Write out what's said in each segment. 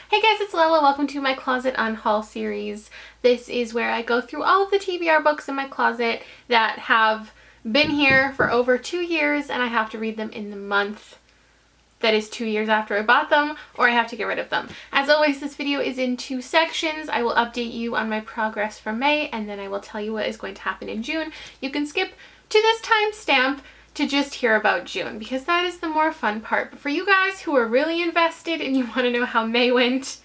Hey guys, it's Lala. Welcome to my Closet Unhaul series. This is where I go through all of the TBR books in my closet that have been here for over 2 years and I have to read them in the month that is 2 years after I bought them, or I have to get rid of them. As always, this video is in 2 sections. I will update you on my progress for May and then I will tell you what is going to happen in June. You can skip to this timestamp to just hear about June because that is the more fun part. But for you guys who are really invested and you want to know how May went,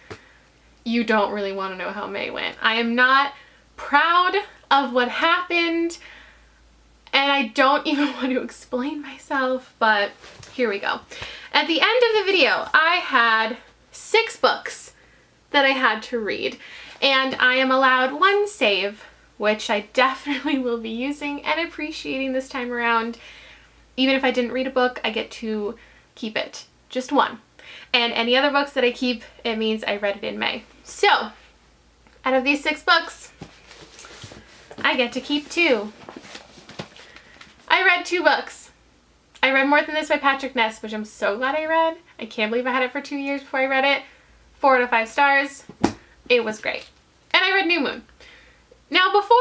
you don't really want to know how May went. I am not proud of what happened and I don't even want to explain myself, but here we go. At the end of the video, I had 6 books that I had to read and I am allowed 1 save, which I definitely will be using and appreciating this time around. Even if I didn't read a book, I get to keep it. Just 1. And any other books that I keep, it means I read it in May. So, out of these 6 books, I get to keep 2. I read 2 books. I read More Than This by Patrick Ness, which I'm so glad I read. I can't believe I had it for 2 years before I read it. 4 out of 5 stars. It was great. And I read New Moon. Now, before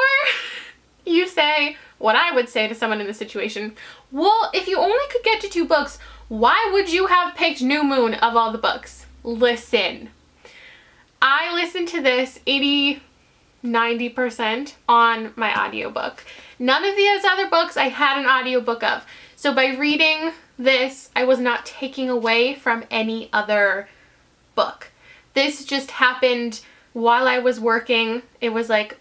you say what I would say to someone in this situation, well, if you only could get to 2 books, why would you have picked New Moon of all the books? Listen. I listened to this 80–90% on my audiobook. None of these other books I had an audiobook of. So by reading this, I was not taking away from any other book. This just happened while I was working. It was like,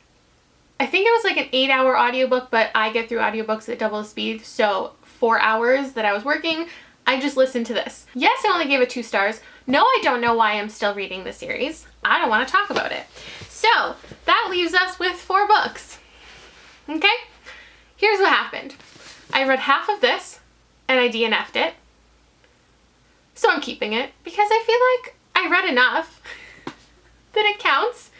I think it was like an 8-hour audiobook, but I get through audiobooks at double the speed. So 4 hours that I was working, I just listened to this. Yes, I only gave it 2 stars. No, I don't know why I'm still reading the series. I don't want to talk about it. So that leaves us with 4 books. Okay? Here's what happened. I read half of this and I DNF'd it. So I'm keeping it because I feel like I read enough that it counts.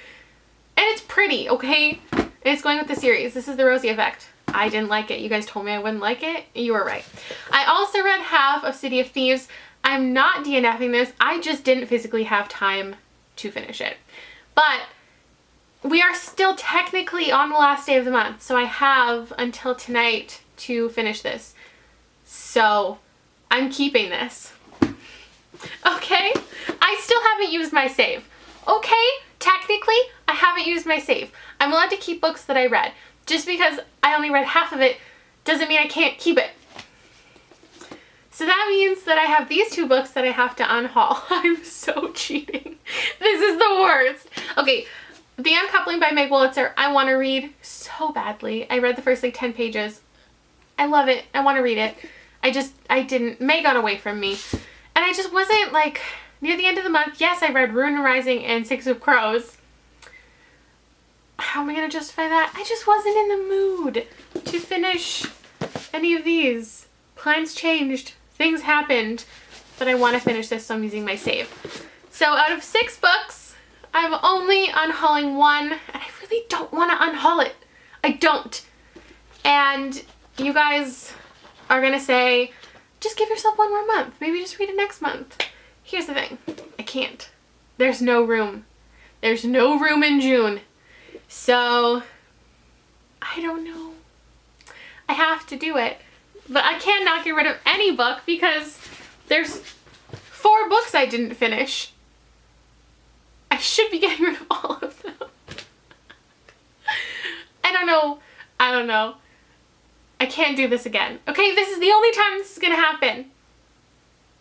And it's pretty, okay? It's going with the series. This is The Rosie Effect. I didn't like it. You guys told me I wouldn't like it. You were right. I also read half of City of Thieves. I'm not DNFing this. I just didn't physically have time to finish it. But we are still technically on the last day of the month, so I have until tonight to finish this. So I'm keeping this. Okay? I still haven't used my save. Okay? Technically, I haven't used my save. I'm allowed to keep books that I read. Just because I only read half of it doesn't mean I can't keep it. So that means that I have these 2 books that I have to unhaul. I'm so cheating. This is the worst. Okay, The Uncoupling by Meg Wolitzer, I want to read so badly. I read the first like 10 pages. I love it. I want to read it. I didn't. May got away from me. And I just wasn't like, near the end of the month, yes, I read Ruin Rising and 6 of Crows. How am I going to justify that? I just wasn't in the mood to finish any of these. Plans changed. Things happened. But I want to finish this, so I'm using my save. So out of 6 books, I'm only unhauling 1. And I really don't want to unhaul it. I don't. And you guys are going to say, just give yourself 1 more month. Maybe just read it next month. Here's the thing. I can't. There's no room. There's no room in June. So, I don't know. I have to do it. But I can't not get rid of any book because there's 4 books I didn't finish. I should be getting rid of all of them. I don't know. I don't know. I can't do this again. Okay, this is the only time this is going to happen.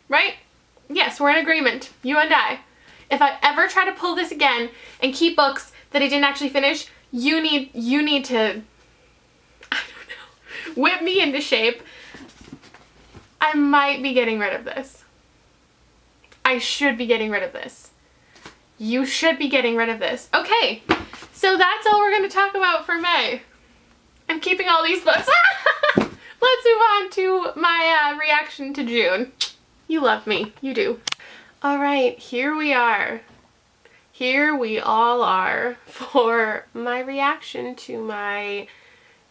Right? Yes, we're in agreement. You and I. If I ever try to pull this again and keep books that I didn't actually finish, you need to, I don't know, whip me into shape. I might be getting rid of this. I should be getting rid of this. You should be getting rid of this. Okay, so that's all we're going to talk about for May. I'm keeping all these books. Let's move on to my reaction to June. You love me. You do. All right, here we are. Here we all are for my reaction to my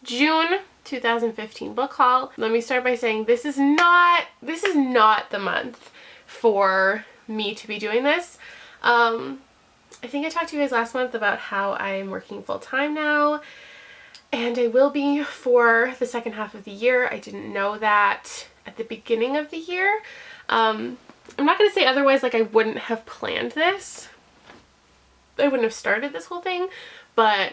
June 2015 book haul. Let me start by saying this is not the month for me to be doing this. I think I talked to you guys last month about how I'm working full-time now, and I will be for the second half of the year. I didn't know that at the beginning of the year. I'm not going to say otherwise, like I wouldn't have planned this. I wouldn't have started this whole thing, but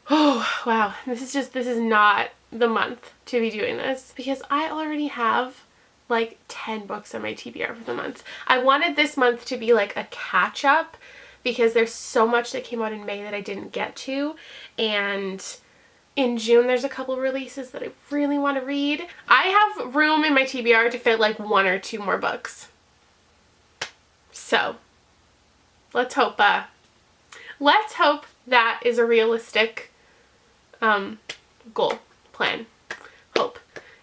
oh wow, this is not the month to be doing this, because I already have like 10 books on my TBR for the month. I wanted this month to be like a catch up because there's so much that came out in May that I didn't get to, and in June there's a couple releases that I really want to read. I have room in my TBR to fit like 1 or 2 more books. So let's hope that is a realistic goal, plan, hope.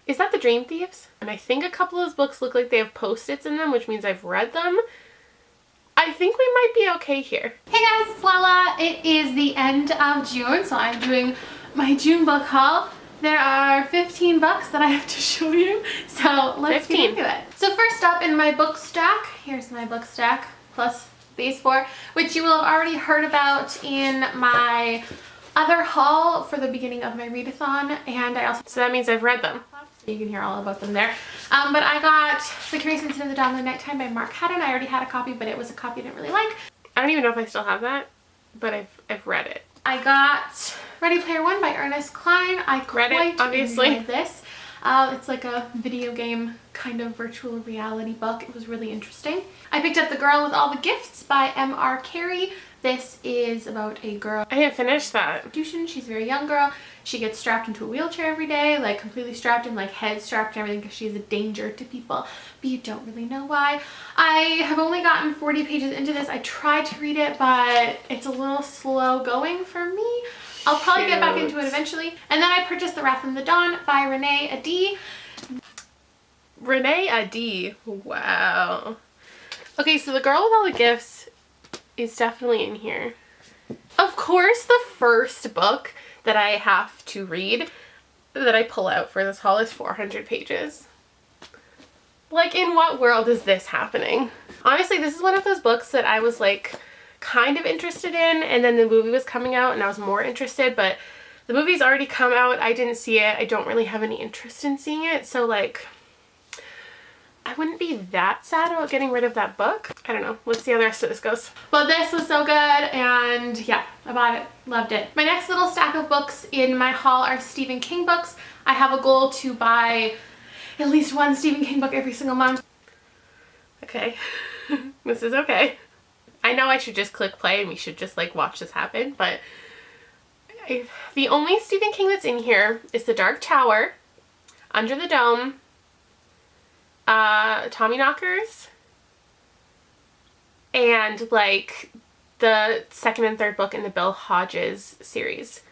Is that The Dream Thieves? And I think a couple of those books look like they have post-its in them, which means I've read them. I think we might be okay here. Hey guys, it's Lala. It is the end of June, so I'm doing my June book haul. There are 15 books that I have to show you, so let's get into it. So first up in my book stack, here's my book stack, plus these 4, which you will have already heard about in my other haul for the beginning of my readathon, and I also, so that means I've read them. You can hear all about them there. But I got The Curious Incident of the Dawn of Nighttime by Mark Haddon. I already had a copy, but it was a copy I didn't really like. I don't even know if I still have that, but I've read it. I got Ready Player One by Ernest Cline. I read it, obviously. Enjoyed this. It's like a video game kind of virtual reality book. It was really interesting. I picked up The Girl with All the Gifts by Mr Carey. This is about a girl. I didn't finish that. She's a very young girl. She gets strapped into a wheelchair every day, like completely strapped and like head strapped and everything, because she's a danger to people, but you don't really know why. I have only gotten 40 pages into this. I tried to read it, but it's a little slow going for me. I'll probably get back into it eventually. And then I purchased The Wrath of the Dawn by Renee Adi. Renee Adi, wow. Okay, so The Girl with All the Gifts is definitely in here. Of course, the first book that I have to read, that I pull out for this haul, is 400 pages. Like, in what world is this happening? Honestly, this is one of those books that I was like kind of interested in, and then the movie was coming out and I was more interested, but the movie's already come out. I didn't see it. I don't really have any interest in seeing it, so like I wouldn't be that sad about getting rid of that book. I don't know. Let's see how the rest of this goes. But this was so good, and yeah, I bought it. Loved it. My next little stack of books in my haul are Stephen King books. I have a goal to buy at least 1 Stephen King book every single month. Okay. This is okay. I know I should just click play and we should just like watch this happen, but the only Stephen King that's in here is The Dark Tower, Under the Dome, Tommyknockers, and like the second and third book in the Bill Hodges series.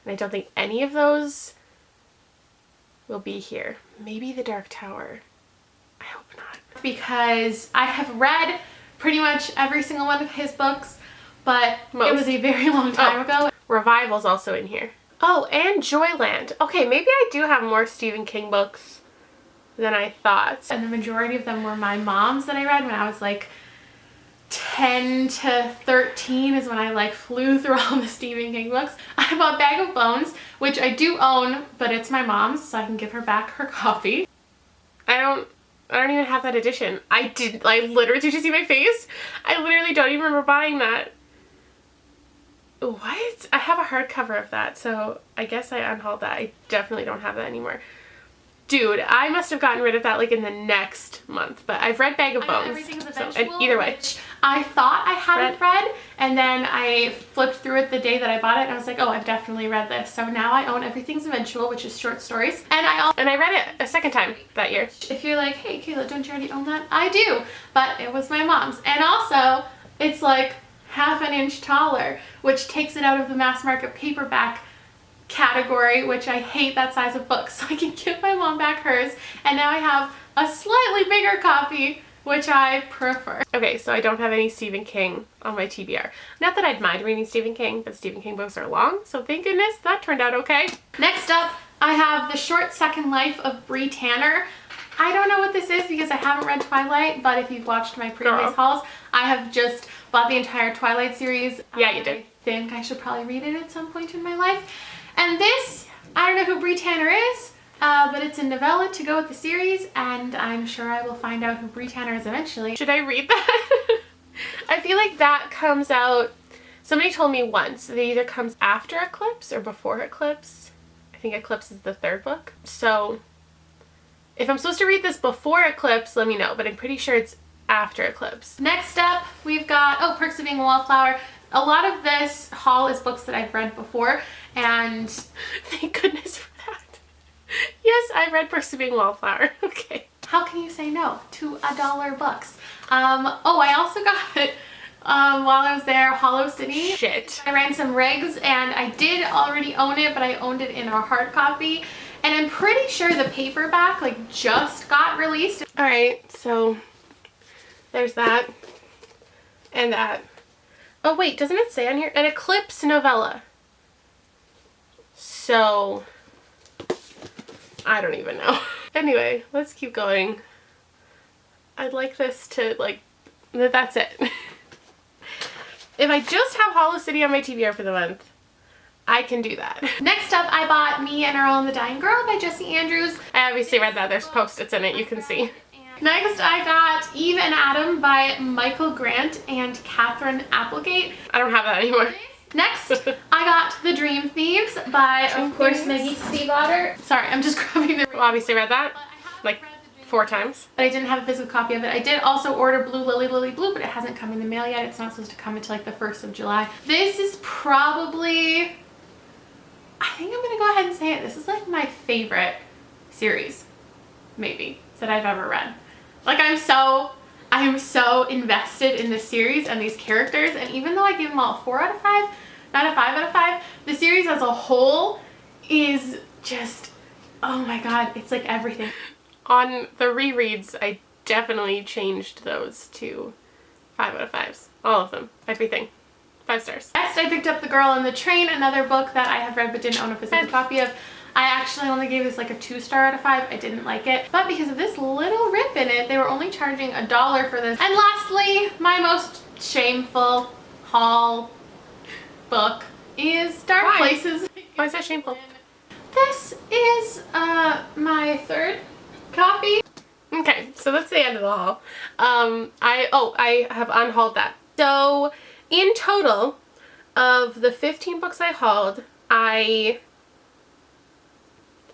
And I don't think any of those will be here. Maybe The Dark Tower. I hope not. Because I have read pretty much every single one of his books, but it was a very long time ago. Revival's also in here. Oh, and Joyland. Okay, maybe I do have more Stephen King books than I thought. And the majority of them were my mom's that I read when I was like 10 to 13 is when I like flew through all the Stephen King books. I bought Bag of Bones, which I do own, but it's my mom's, so I can give her back her copy. I don't even have that edition. I literally, did you see my face? I literally don't even remember buying that. What? I have a hardcover of that, so I guess I unhauled that. I definitely don't have that anymore. Dude, I must have gotten rid of that like in the next month, but I've read Bag of Bones, and either way. Which I thought I hadn't read, and then I flipped through it the day that I bought it, and I was like, oh, I've definitely read this. So now I own Everything's Eventual, which is short stories, and I read it a second time that year. If you're like, hey Kayla, don't you already own that? I do, but it was my mom's, and also it's like half an inch taller, which takes it out of the mass market paperback category, which I hate that size of book, so I can give my mom back hers, and now I have a slightly bigger copy, which I prefer. Okay, so I don't have any Stephen King on my TBR. Not that I'd mind reading Stephen King, but Stephen King books are long, so thank goodness that turned out okay. Next up, I have The Short Second Life of Bree Tanner. I don't know what this is because I haven't read Twilight, but if you've watched my previous hauls, I have just bought the entire Twilight series. Yeah, you did. I think I should probably read it at some point in my life. And this, I don't know who Bree Tanner is, but it's a novella to go with the series, and I'm sure I will find out who Bree Tanner is eventually. Should I read that? I feel like that comes out, somebody told me once, that it either comes after Eclipse or before Eclipse. I think Eclipse is the third book. So if I'm supposed to read this before Eclipse, let me know, but I'm pretty sure it's after Eclipse. Next up, we've got, oh, Perks of Being a Wallflower. A lot of this haul is books that I've read before, and thank goodness for that. Yes, I've read Perks of Being a Wallflower. Okay. How can you say no to $1 books? Oh, I also got, while I was there, Hollow City. Shit. I ran some rigs, and I did already own it, but I owned it in a hard copy. And I'm pretty sure the paperback, like, just got released. All right, so there's that and that. Oh wait, doesn't it say on here? An Eclipse novella. So, I don't even know. Anyway, let's keep going. I'd like this to, like, that's it. If I just have Hollow City on my TBR for the month, I can do that. Next up, I bought Me and Earl and the Dying Girl by Jessie Andrews. I obviously read that. There's Post-its in it, you can see. Next, I got Eve and Adam by Michael Grant and Catherine Applegate. I don't have that anymore. Next, I got The Dream Thieves by, of course, Maggie Stiefvater. Sorry, I'm just grabbing the... Well, obviously read that like 4 times. But I didn't have a physical copy of it. I did also order Blue Lily Lily Blue, but it hasn't come in the mail yet. It's not supposed to come until like the 1st of July. This is probably... I think I'm gonna go ahead and say it. This is like my favorite series, maybe, that I've ever read. Like I am so invested in this series and these characters, and even though I give them all 4 out of 5, not a 5 out of 5, the series as a whole is just, oh my god, it's like everything. On the rereads, I definitely changed those to 5 out of 5s. All of them. Everything. 5 stars. Next, I picked up The Girl on the Train, another book that I have read but didn't own a physical copy of. I actually only gave this like a 2 star out of 5. I didn't like it. But because of this little rip in it, they were only charging $1 for this. And lastly, my most shameful haul book is Dark Places. Why is that shameful? This is my 3rd copy. Okay, so that's the end of the haul. I have unhauled that. So in total of the 15 books I hauled, I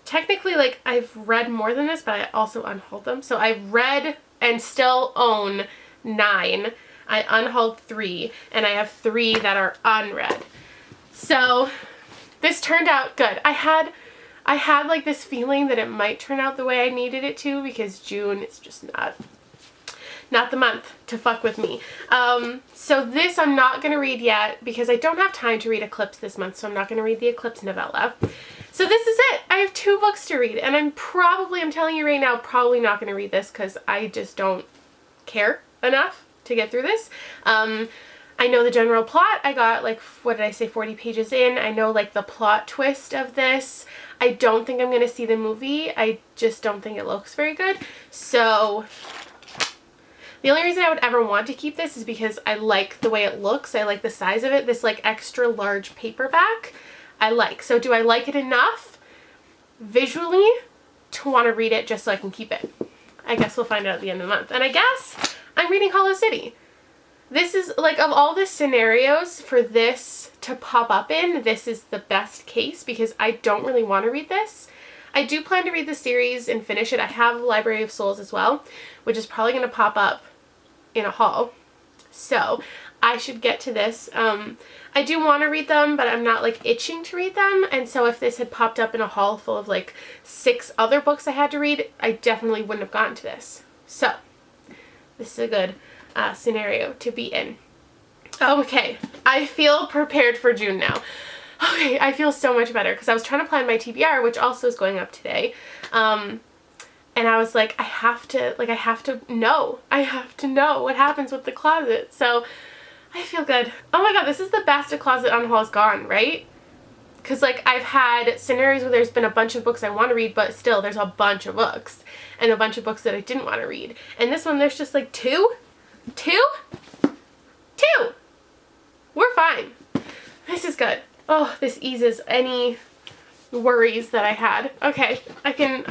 technically, like, I've read more than this, but I also unhauled them. So I've read and still own 9. I unhauled 3, and I have 3 that are unread. So this turned out good. I had like this feeling that it might turn out the way I needed it to, because June is just not the month to fuck with me. So this I'm not going to read yet because I don't have time to read Eclipse this month, so I'm not going to read the Eclipse novella. So this is it. I have 2 books to read, and I'm telling you right now, probably not going to read this because I just don't care enough to get through this. I know the general plot. I got like, what did I say, 40 pages in. I know like the plot twist of this. I don't think I'm going to see the movie. I just don't think it looks very good. So the only reason I would ever want to keep this is because I like the way it looks. I like the size of it. This like extra large paperback I like. So do I like it enough visually to want to read it just so I can keep it? I guess we'll find out at the end of the month. And I guess I'm reading Hollow City. This is like, of all the scenarios for this to pop up in, this is the best case because I don't really want to read this. I do plan to read the series and finish it. I have Library of Souls as well, which is probably going to pop up in a haul. So I should get to this. I do want to read them, but I'm not like itching to read them. And so if this had popped up in a haul full of like 6 other books I had to read, I definitely wouldn't have gotten to this. So this is a good scenario to be in. Okay, I feel prepared for June now. Okay, I feel so much better because I was trying to plan my TBR, which also is going up today. And I was like, I have to know what happens with the closet. So I feel good. Oh my god, this is the best a closet unhaul has gone, right? Because like I've had scenarios where there's been a bunch of books I want to read, but still there's a bunch of books and a bunch of books that I didn't want to read. And this one there's just like two 2. We're fine. This is good. Oh, this eases any worries that I had. Okay, I can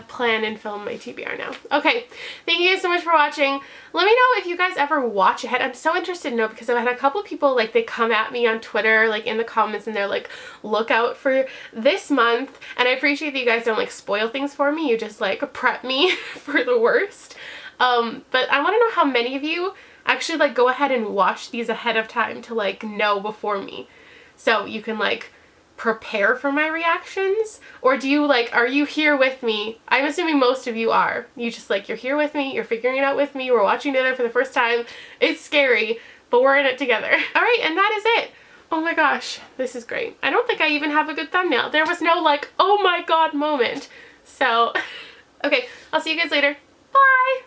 plan and film my TBR now. Okay, thank you guys so much for watching. Let me know if you guys ever watch ahead. I'm so interested to know because I've had a couple people like they come at me on Twitter like in the comments and they're like, look out for this month, and I appreciate that you guys don't like spoil things for me. You just like prep me for the worst. But I want to know how many of you actually like go ahead and watch these ahead of time to like know before me, so you can like prepare for my reactions. Or do you like, are you here with me? I'm assuming most of you are. You just like, you're here with me, you're figuring it out with me, we're watching together for the first time. It's scary, but we're in it together. All right, and that is it. Oh my gosh, this is great. I don't think I even have a good thumbnail. There was no like, oh my god moment. So, okay, I'll see you guys later. Bye!